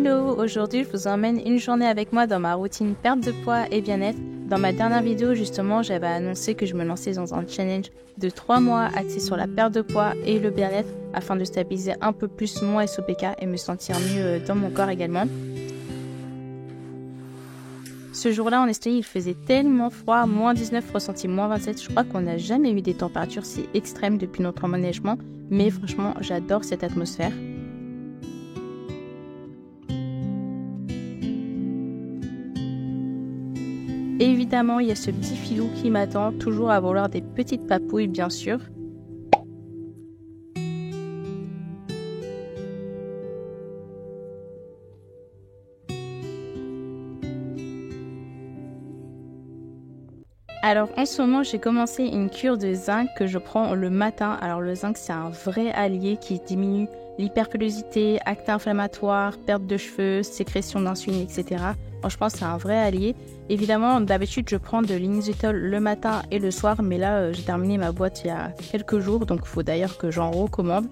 Hello, aujourd'hui je vous emmène une journée avec moi dans ma routine perte de poids et bien-être. Dans ma dernière vidéo justement, j'avais annoncé que je me lançais dans un challenge de 3 mois axé sur la perte de poids et le bien-être afin de stabiliser un peu plus mon SOPK et me sentir mieux dans mon corps également. Ce jour-là en Estonie, il faisait tellement froid, moins 19 ressenti moins 27. Je crois qu'on n'a jamais eu des températures si extrêmes depuis notre emménagement, mais franchement, j'adore cette atmosphère. Évidemment, il y a ce petit filou qui m'attend, toujours à vouloir des petites papouilles, bien sûr. Alors en ce moment, j'ai commencé une cure de zinc que je prends le matin. Alors le zinc, c'est un vrai allié qui diminue l'hyperpilosité, actes inflammatoires, perte de cheveux, sécrétion d'insuline, etc. Franchement, c'est un vrai allié. Évidemment, d'habitude, je prends de l'inusitol le matin et le soir, mais là, j'ai terminé ma boîte il y a quelques jours, donc il faut d'ailleurs que j'en recommande.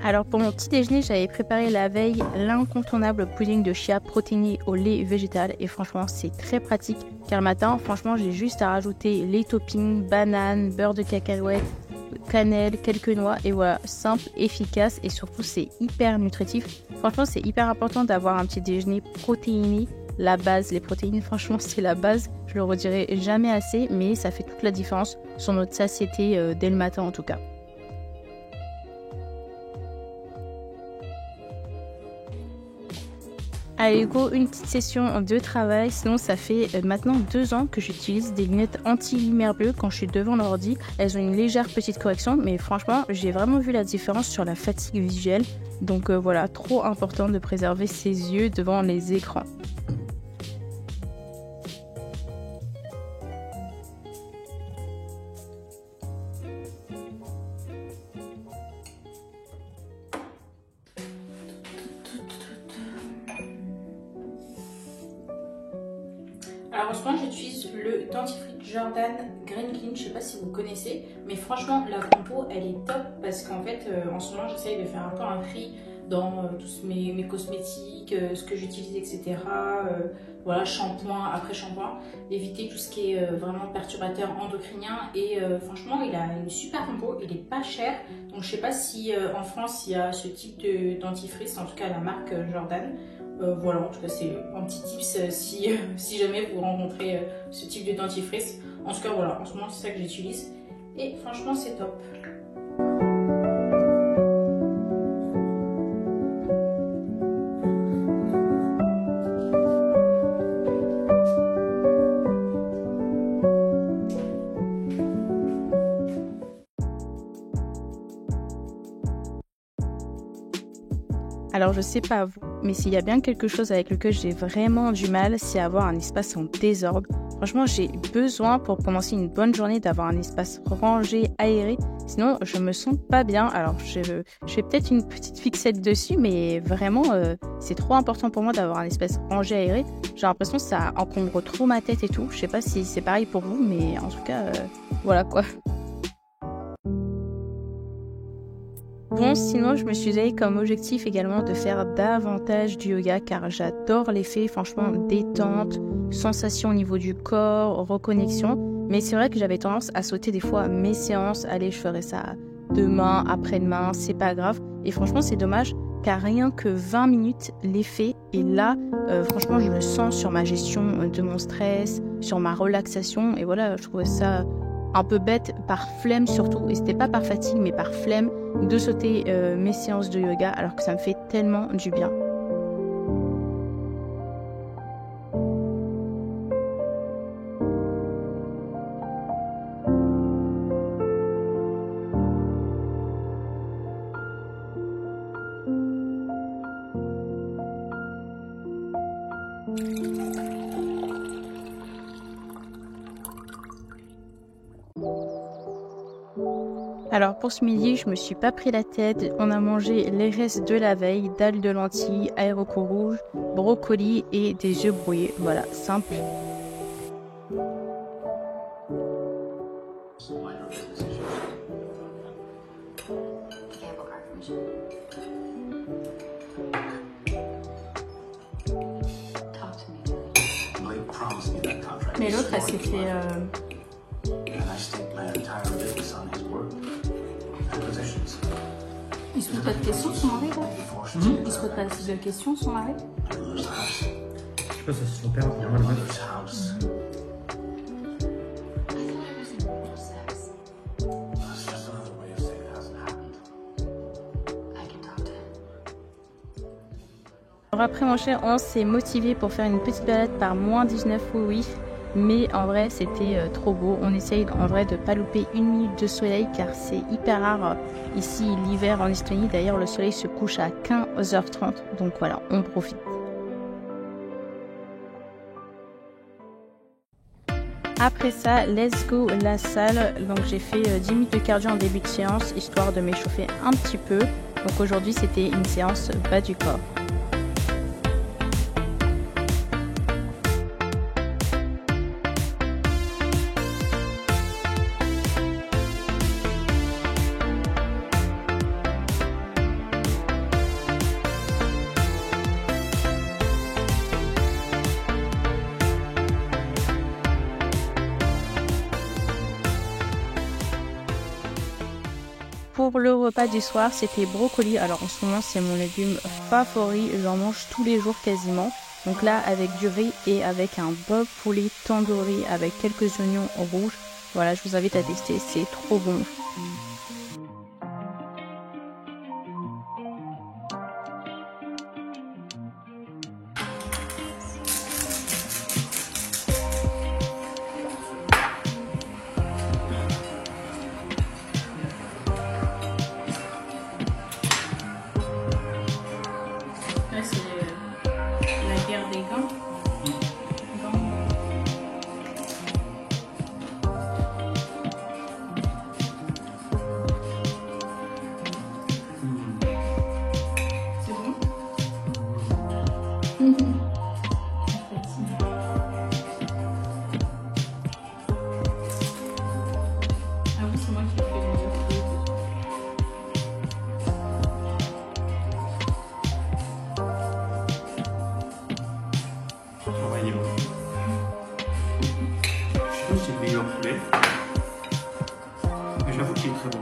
Alors pour mon petit déjeuner, j'avais préparé la veille l'incontournable pudding de chia protéiné au lait végétal et franchement c'est très pratique car le matin franchement j'ai juste à rajouter les toppings, bananes, beurre de cacahuète, cannelle, quelques noix et voilà, simple, efficace et surtout c'est hyper nutritif. Franchement c'est hyper important d'avoir un petit déjeuner protéiné. La base, les protéines, franchement c'est la base, je le redirai jamais assez mais ça fait toute la différence sur notre satiété dès le matin en tout cas. Allez go, une petite session de travail, sinon ça fait maintenant 2 ans que j'utilise des lunettes anti-lumière bleue quand je suis devant l'ordi. Elles ont une légère petite correction mais franchement j'ai vraiment vu la différence sur la fatigue visuelle. Donc voilà, trop important de préserver ses yeux devant les écrans. Alors en ce moment j'utilise le dentifrice Jordan Green Clean, je sais pas si vous connaissez, mais franchement la compo elle est top parce qu'en fait en ce moment j'essaye de faire un peu un tri dans tous mes cosmétiques, ce que j'utilise etc. Voilà, shampoing, après shampoing, d'éviter tout ce qui est vraiment perturbateur endocrinien et franchement il a une super compo, il est pas cher, donc je sais pas si en France il y a ce type de dentifrice, en tout cas la marque Jordan. Voilà, en tout cas c'est un petit tips si jamais vous rencontrez ce type de dentifrice. En tout cas voilà, en ce moment c'est ça que j'utilise et franchement c'est top. Alors je sais pas vous, mais s'il y a bien quelque chose avec lequel j'ai vraiment du mal, c'est avoir un espace en désordre. Franchement, j'ai besoin pour commencer une bonne journée d'avoir un espace rangé, aéré. Sinon, je me sens pas bien. Alors je fais peut-être une petite fixette dessus, mais vraiment, c'est trop important pour moi d'avoir un espace rangé, aéré. J'ai l'impression que ça encombre trop ma tête et tout. Je sais pas si c'est pareil pour vous, mais en tout cas, voilà quoi. Bon, sinon, je me suis donné comme objectif également de faire davantage du yoga car j'adore l'effet, franchement, détente, sensation au niveau du corps, reconnexion. Mais c'est vrai que j'avais tendance à sauter des fois mes séances. Allez, je ferai ça demain, après-demain, c'est pas grave. Et franchement, c'est dommage car rien que 20 minutes, l'effet est là. Franchement, je me sens sur ma gestion de mon stress, sur ma relaxation. Et voilà, je trouvais ça un peu bête par flemme surtout, et c'était pas par fatigue mais par flemme de sauter mes séances de yoga alors que ça me fait tellement du bien. Alors pour ce midi, je me suis pas pris la tête, on a mangé les restes de la veille, dalles de lentilles, haricots rouges, brocolis et des œufs brouillés, voilà, simple. Mais l'autre, elle s'est fait... Il se pose pas de questions, son mari, là Il se pose pas de questions, son mari Je sais pas, ça c'est son père, vraiment le meuf. Alors après mon cher, on s'est motivé pour faire une petite balade par moins 19, oui, mais en vrai c'était trop beau. On essaye en vrai de pas louper une minute de soleil car c'est hyper rare ici l'hiver en Estonie. D'ailleurs le soleil se couche à 15h30, donc voilà, on profite. Après ça, let's go la salle. Donc j'ai fait 10 minutes de cardio en début de séance histoire de m'échauffer un petit peu. Donc aujourd'hui c'était une séance bas du corps. Pour le repas du soir, c'était brocoli. Alors en ce moment, c'est mon légume favori. J'en mange tous les jours quasiment. Donc là, avec du riz et avec un bol poulet tandoori avec quelques oignons rouges. Voilà, je vous invite à tester, c'est trop bon. C'est le meilleur poulet. Mais j'avoue qu'il est très bon.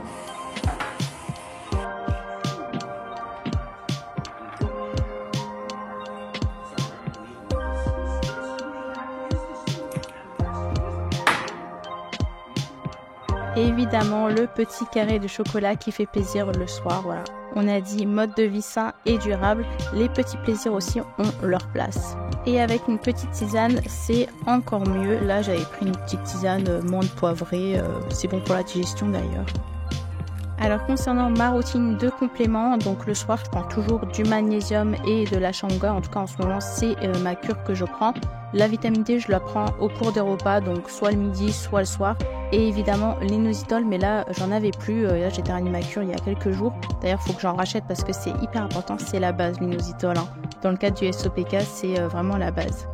Évidemment, le petit carré de chocolat qui fait plaisir le soir, voilà. On a dit mode de vie sain et durable, les petits plaisirs aussi ont leur place. Et avec une petite tisane, c'est encore mieux. Là, j'avais pris une petite tisane menthe poivrée, c'est bon pour la digestion d'ailleurs. Alors concernant ma routine de compléments, donc le soir je prends toujours du magnésium et de la shanga, en tout cas en ce moment c'est ma cure que je prends. La vitamine D je la prends au cours des repas, donc soit le midi, soit le soir. Et évidemment l'inositol, mais là j'en avais plus, là j'ai terminé ma cure il y a quelques jours. D'ailleurs il faut que j'en rachète parce que c'est hyper important, c'est la base l'inositol. Hein. Dans le cadre du SOPK c'est vraiment la base.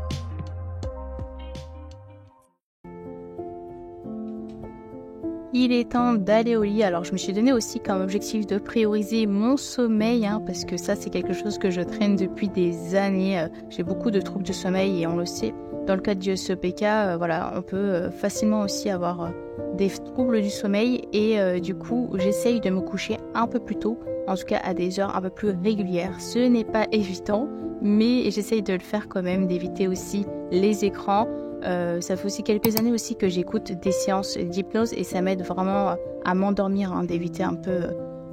Il est temps d'aller au lit. Alors je me suis donné aussi comme objectif de prioriser mon sommeil, hein, parce que ça c'est quelque chose que je traîne depuis des années. J'ai beaucoup de troubles de sommeil et on le sait. Dans le cadre du SOPK, voilà, on peut facilement aussi avoir des troubles du sommeil et du coup j'essaye de me coucher un peu plus tôt, en tout cas à des heures un peu plus régulières. Ce n'est pas évident, mais j'essaye de le faire quand même, d'éviter aussi les écrans. Ça fait aussi quelques années aussi que j'écoute des séances d'hypnose et ça m'aide vraiment à m'endormir, hein, d'éviter un peu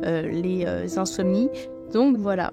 les insomnies. Donc voilà.